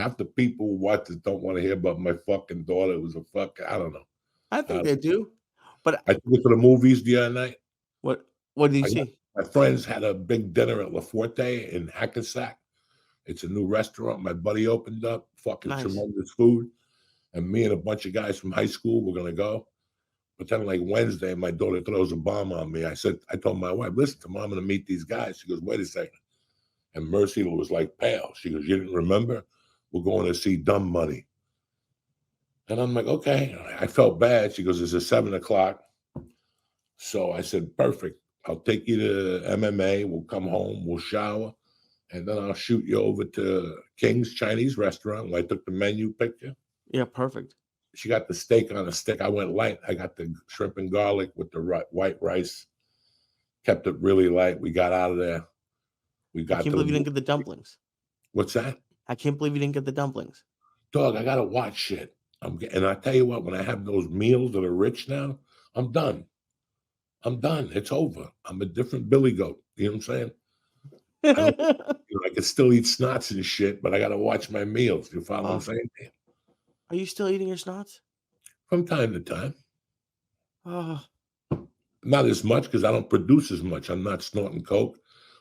half the people who watch this don't want to hear about my fucking daughter. It was a fuck. I don't know. I think they do. But I took her to the movies the other night. what did you see? My friends had a big dinner at La Forte in Hackensack. It's a new restaurant my buddy opened up. Fucking Nice. tremendous food. And me and a bunch of guys from high school were gonna go. But then, like Wednesday, my daughter throws a bomb on me. I told my wife, listen, tomorrow I'm gonna meet these guys. She goes, wait a second. And Mercy was like pale. She goes, you didn't remember? We're going to see Dumb Money. And I'm like, okay. I felt bad. She goes, it's at 7:00. So I said, perfect. I'll take you to MMA. We'll come home. We'll shower. And then I'll shoot you over to King's Chinese restaurant where I took the menu picture. Yeah, perfect. She got the steak on a stick. I went light. I got the shrimp and garlic with the white rice. Kept it really light. We got out of there. I can't believe you didn't get the dumplings. What's that? I can't believe you didn't get the dumplings. Dog, I got to watch shit. And I tell you what, when I have those meals that are rich now, I'm done. It's over. I'm a different Billy Goat. You know what I'm saying? I can still eat snots and shit, but I got to watch my meals. You follow what I'm saying? Are you still eating your snots? From time to time. Not as much because I don't produce as much. I'm not snorting coke.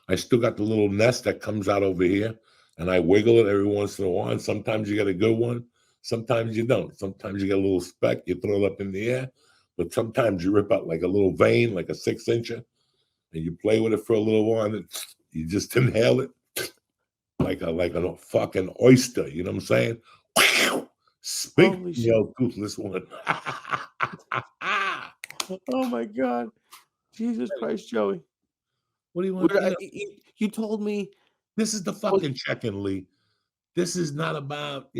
I still got the little nest that comes out over here, and I wiggle it every once in a while. And sometimes you get a good one. Sometimes you don't. Sometimes you get a little speck. You throw it up in the air. But sometimes you rip out like a little vein, like a 6-incher, and you play with it for a little while, and you just inhale it like a fucking oyster. You know what I'm saying? Speak, yo, toothless one. Oh my God, Jesus Christ, Joey! What do you want? You told me this is the fucking check-in, Lee. This is not about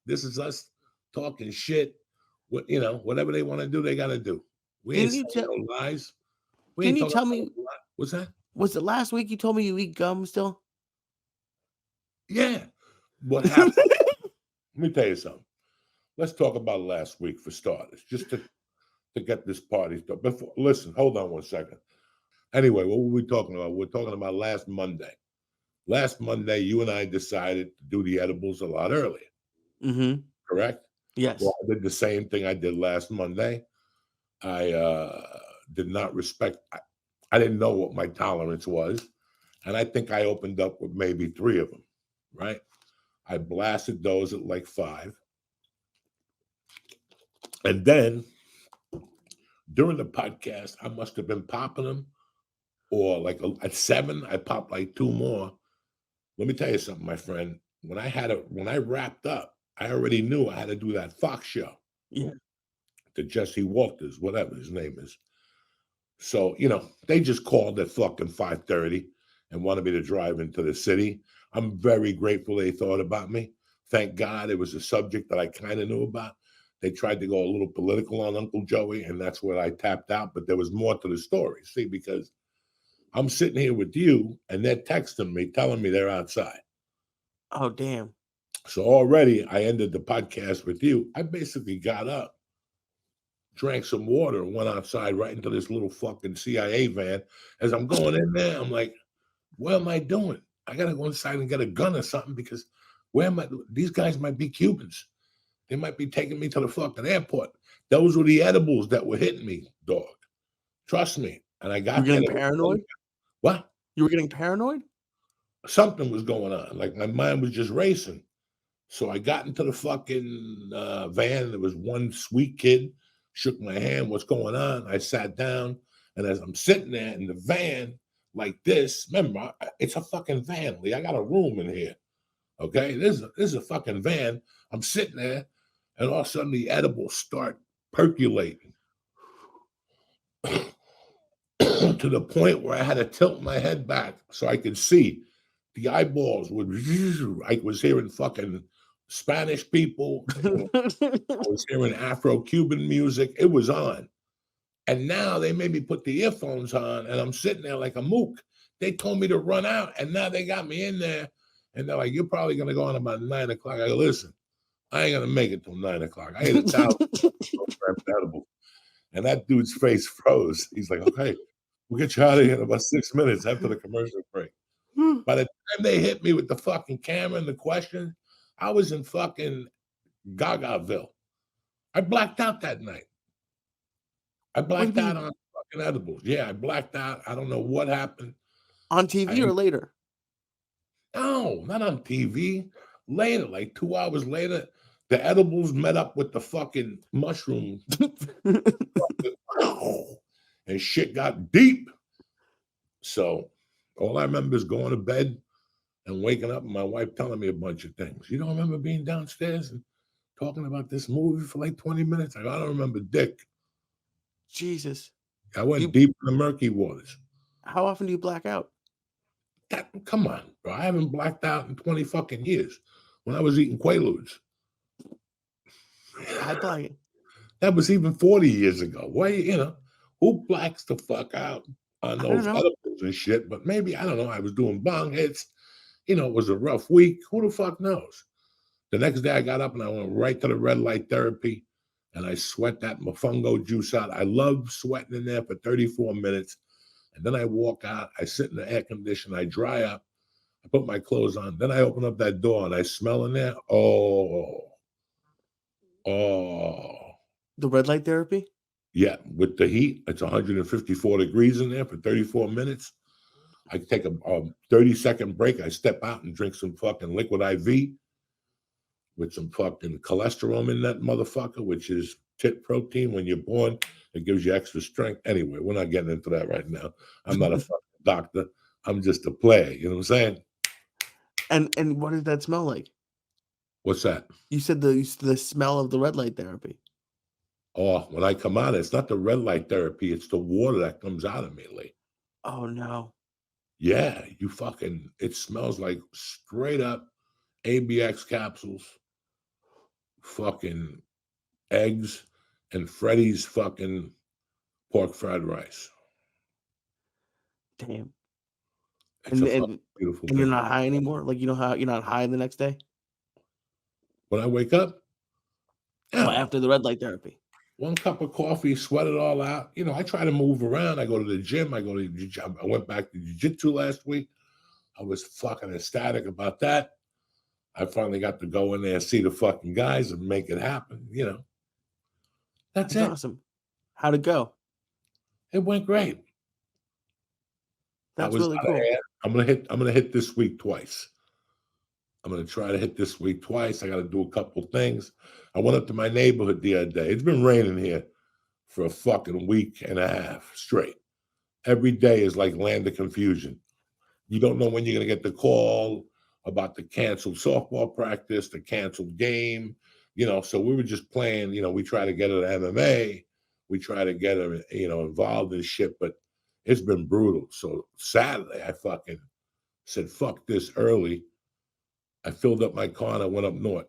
This is us talking shit. Whatever they want to do, they got to do. We ain't saying no lies. Didn't you tell me? What's that? Was it last week you told me you eat gum still? Yeah. What happened? Let me tell you something. Let's talk about last week for starters, just to get this party started. Listen, hold on one second. Anyway, what were we talking about? We're talking about last Monday. Last Monday, you and I decided to do the edibles a lot earlier. Mm-hmm. Correct? Yes. Well, I did the same thing I did last Monday. I did not respect. I didn't know what my tolerance was. And I think I opened up with maybe 3 of them, right? I blasted those at like 5. And then during the podcast, I must have been popping them, or like at 7, I popped like 2 more. Let me tell you something, my friend. When I wrapped up, I already knew I had to do that Fox show. Yeah. To Jesse Walters, whatever his name is. So, they just called at fucking 5:30 and wanted me to drive into the city. I'm very grateful they thought about me. Thank God it was a subject that I kind of knew about. They tried to go a little political on Uncle Joey, and that's where I tapped out. But there was more to the story, see, because I'm sitting here with you, and they're texting me, telling me they're outside. Oh, damn. So already I ended the podcast with you. I basically got up, drank some water, and went outside right into this little fucking CIA van. As I'm going in there, I'm like, what am I doing? I got to go inside and get a gun or something, because where am I? These guys might be Cubans. They might be taking me to the fucking airport. Those were the edibles that were hitting me, dog. Trust me. And I got there. You were getting paranoid? What? You were getting paranoid? Something was going on. Like my mind was just racing. So I got into the fucking van. There was one sweet kid, shook my hand. What's going on? I sat down. And as I'm sitting there in the van like this, remember, it's a fucking van, Lee. I got a room in here. Okay? This is a fucking van. I'm sitting there. And all of a sudden, the edibles start percolating to the point where I had to tilt my head back so I could see. The eyeballs would. I was hearing fucking Spanish people. I was hearing Afro-Cuban music. It was on. And now they made me put the earphones on, and I'm sitting there like a mook. They told me to run out, and now they got me in there. And they're like, you're probably going to go on about 9 o'clock. I go, listen. I ain't gonna make it till 9 o'clock. I ate 1,000 edibles, and that dude's face froze. He's like, "Okay, we'll get you out of here in about 6 minutes after the commercial break." By the time they hit me with the fucking camera and the question, I was in fucking Gagaville. I blacked out that night. I What do you blacked out mean? on fucking edibles. Yeah, I blacked out. I don't know what happened. On TV I or later? No, not on TV. Later, like 2 hours later, the edibles met up with the fucking mushroom and shit got deep. So all I remember is going to bed and waking up and my wife telling me a bunch of things. You don't remember being downstairs and talking about this movie for like 20 minutes? I don't remember dick. Jesus. I went You deep in the murky waters. How often do you black out? Come on, bro. I haven't blacked out in 20 fucking years when I was eating Quaaludes. I black That was even 40 years ago. Why, who blacks the fuck out on I don't those know. edibles and shit? But maybe, I don't know, I was doing bong hits. It was a rough week. Who the fuck knows? The next day I got up and I went right to the red light therapy and I sweat that mofongo juice out. I love sweating in there for 34 minutes. And then I walk out, I sit in the air conditioner, I dry up, I put my clothes on. Then I open up that door and I smell in there. Oh. The red light therapy? Yeah, with the heat, it's 154 degrees in there for 34 minutes. I take a 30-second break. I step out and drink some fucking liquid IV with some fucking cholesterol in that motherfucker, which is tit protein. When you're born, it gives you extra strength. Anyway, we're not getting into that right now. I'm not a fucking doctor. I'm just a player. You know what I'm saying? And what does that smell like? What's that? You said the smell of the red light therapy. Oh, when I come out, it's not the red light therapy. It's the water that comes out of me, Lee. Oh, no. Yeah, it smells like straight up ABX capsules, fucking eggs, and Freddy's fucking pork fried rice. Damn. It's a fucking beautiful and you're thing. not high anymore? Like, you know how you're not high the next day? When I wake up, Well, after the red light therapy. 1 cup of coffee, sweat it all out. I try to move around. I go to the gym. I went back to jiu-jitsu last week. I was fucking ecstatic about that. I finally got to go in there and see the fucking guys and make it happen. That's it. Awesome. How'd it go? It went great. That's really cool. I'm gonna hit this week twice. I'm gonna try to hit this week twice. I got to do a couple things. I went up to my neighborhood the other day. It's been raining here for a fucking week and a half straight. Every day is like land of confusion. You don't know when you're gonna get the call about the canceled softball practice, the canceled game. So we were just playing. We try to get her to MMA. We try to get her, involved in shit, but it's been brutal. So Saturday, I fucking said, fuck this early. I filled up my car and I went up north.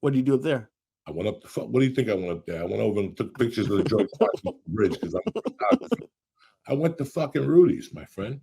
What do you do up there? I went up what do you think I went up there? I went over and took pictures of the George Washington Bridge because I'm a photographer. I went to fucking Rudy's, my friend.